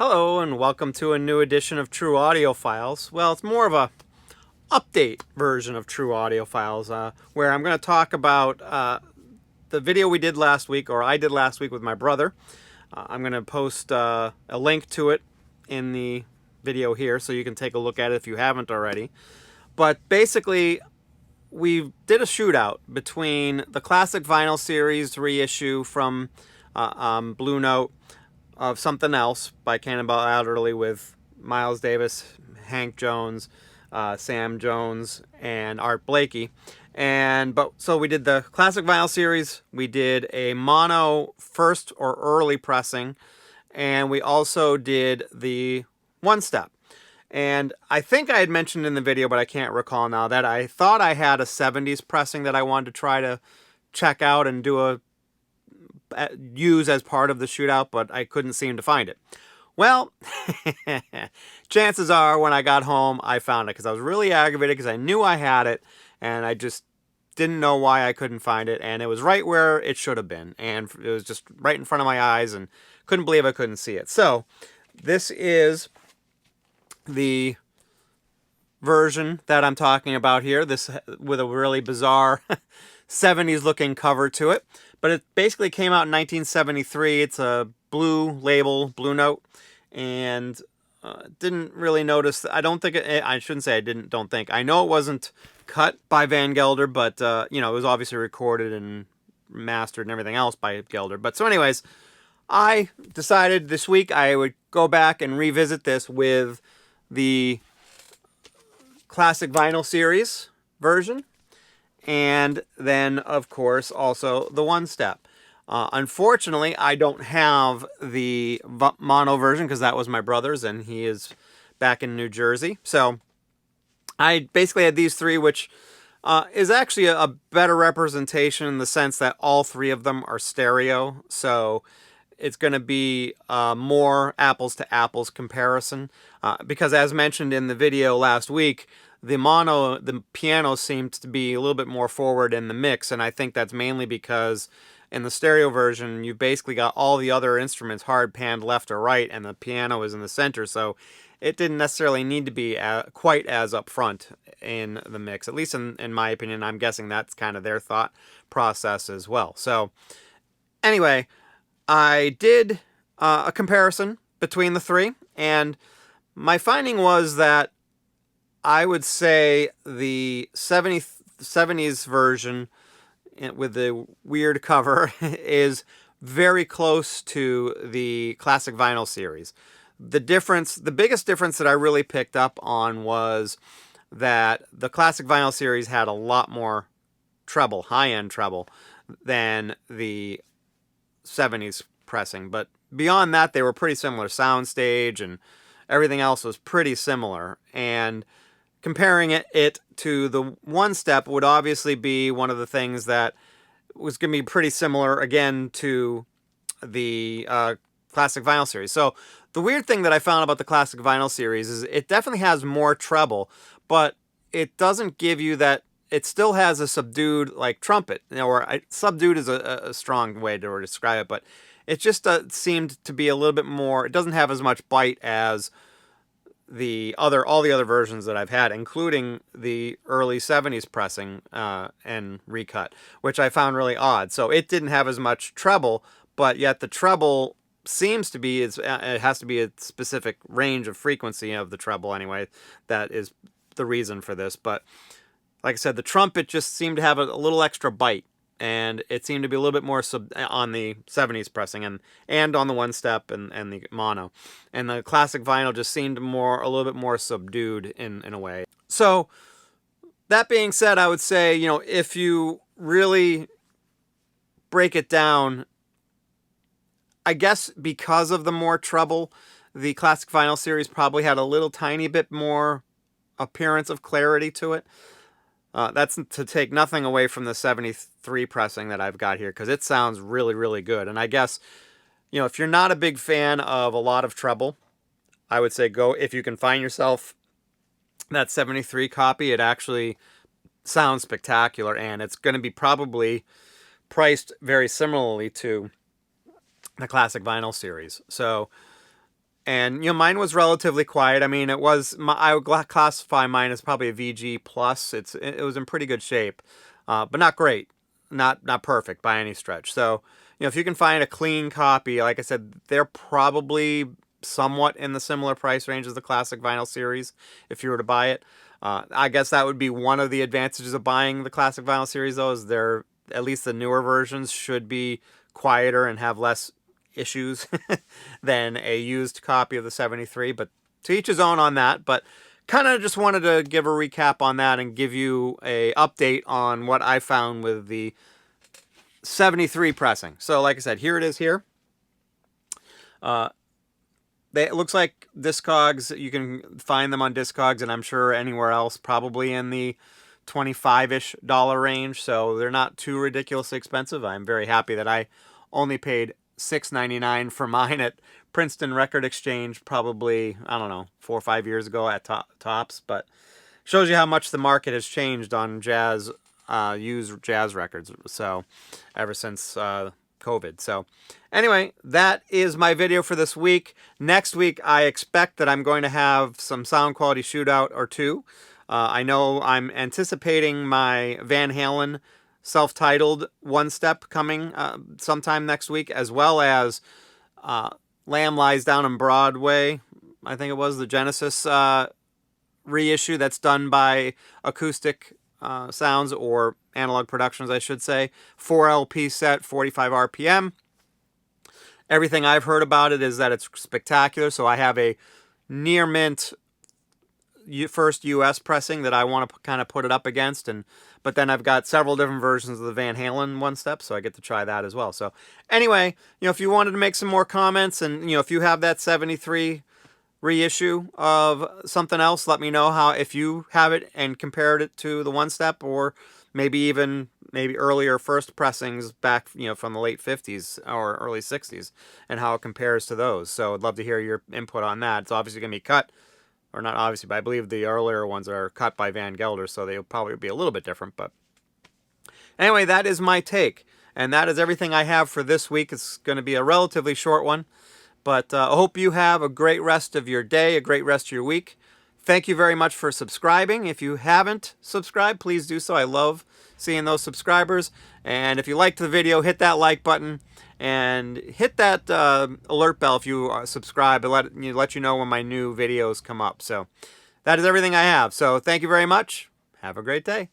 Hello and welcome to a new edition of True Audio Files. Well, it's more of a update version of True Audio Files, where I'm going to talk about the video we did last week, or I did last week with my brother. I'm going to post a link to it in the video here so you can take a look at it if you haven't already. But basically, we did a shootout between the classic vinyl series reissue from Blue Note of Something Else by Cannonball Adderley with Miles Davis, Hank Jones, Sam Jones, and Art Blakey. So we did the classic vinyl series. We did a mono first or early pressing, and we also did the one step. And I think I had mentioned in the video, but I can't recall now, that I thought I had a 70s pressing that I wanted to try to check out and use as part of the shootout, but I couldn't seem to find it. Well, chances are when I got home, I found it because I was really aggravated because I knew I had it and I just didn't know why I couldn't find it. And it was right where it should have been. And it was just right in front of my eyes and couldn't believe I couldn't see it. So this is the version that I'm talking about here, this with a really bizarre 70s looking cover to it. But it basically came out in 1973. It's a blue label, Blue Note, and didn't really notice. I don't think I shouldn't say don't think. I know it wasn't cut by Van Gelder, but it was obviously recorded and mastered and everything else by Gelder. But so, anyways, I decided this week I would go back and revisit this with the classic vinyl series version. And then, of course, also the one step. Unfortunately, I don't have the mono version because that was my brother's and he is back in New Jersey. So I basically had these three, which is actually a better representation in the sense that all three of them are stereo. So it's going to be more apples to apples comparison because, as mentioned in the video last week, the piano seemed to be a little bit more forward in the mix, and I think that's mainly because in the stereo version, you basically got all the other instruments hard panned left or right, and the piano is in the center, so it didn't necessarily need to be quite as up front in the mix, at least in my opinion. I'm guessing that's kind of their thought process as well. So anyway, I did a comparison between the three, and my finding was that I would say the 70s version with the weird cover is very close to the classic vinyl series. The biggest difference that I really picked up on was that the classic vinyl series had a lot more treble, high-end treble, than the 70s pressing. But beyond that, they were pretty similar. Soundstage and everything else was pretty similar. And comparing it to the one step would obviously be one of the things that was going to be pretty similar again to the classic vinyl series. So the weird thing that I found about the classic vinyl series is it definitely has more treble, but it doesn't give you that. It still has a subdued like trumpet, subdued is a strong way to describe it, but it just seemed to be a little bit more. It doesn't have as much bite as all the other versions that I've had, including the early 70s pressing and recut, which I found really odd. So it didn't have as much treble, but yet the treble seems to be, it has to be a specific range of frequency of the treble anyway. That is the reason for this. But like I said, the trumpet just seemed to have a little extra bite. And it seemed to be a little bit more on the 70s pressing and on the one step and the mono. And the classic vinyl just seemed a little bit more subdued in a way. So that being said, I would say, if you really break it down, I guess because of the more treble, the classic vinyl series probably had a little tiny bit more appearance of clarity to it. That's to take nothing away from the 73 pressing that I've got here, because it sounds really, really good. And I guess, if you're not a big fan of a lot of treble, I would say go, if you can find yourself that 73 copy, it actually sounds spectacular, and it's going to be probably priced very similarly to the classic vinyl series. So And mine was relatively quiet. I mean, I would classify mine as probably a VG plus. It was in pretty good shape, but not great, not perfect by any stretch. So if you can find a clean copy, like I said, they're probably somewhat in the similar price range as the classic vinyl series. If you were to buy it, I guess that would be one of the advantages of buying the classic vinyl series. Though, is they're at least the newer versions should be quieter and have less issues than a used copy of the 73, but to each his own on that. But kind of just wanted to give a recap on that and give you a update on what I found with the 73 pressing. So like I said, here it is here. It looks like Discogs, you can find them on Discogs, and I'm sure anywhere else, probably in the $25-ish range. So they're not too ridiculously expensive. I'm very happy that I only paid $6.99 for mine at Princeton Record Exchange, probably, I don't know, 4 or 5 years ago at tops. But shows you how much the market has changed on jazz, used jazz records. So ever since COVID. So anyway, that is my video for this week. Next week, I expect that I'm going to have some sound quality shootout or two. I know I'm anticipating my Van Halen self-titled one step coming sometime next week, as well as Lamb Lies Down on Broadway. I think it was the Genesis reissue that's done by Acoustic Sounds, or Analog Productions, I should say. 4 LP set, 45 RPM. Everything I've heard about it is that it's spectacular, so I have a near mint first US pressing that I want to kind of put it up against, but then I've got several different versions of the Van Halen one step, so I get to try that as well. So anyway, if you wanted to make some more comments, and if you have that 73 reissue of Something Else, let me know if you have it and compared it to the one step, or maybe earlier first pressings back from the late 50s or early 60s, and how it compares to those. So I'd love to hear your input on that. It's obviously going to be cut, or not obviously, but I believe the earlier ones are cut by Van Gelder, so they'll probably be a little bit different. But anyway, that is my take, and that is everything I have for this week. It's going to be a relatively short one, but I hope you have a great rest of your day, a great rest of your week. Thank you very much for subscribing. If you haven't subscribed, please do so. I love seeing those subscribers. And if you liked the video, hit that like button and hit that alert bell if you subscribe. It'll let you know when my new videos come up. So that is everything I have. So thank you very much. Have a great day.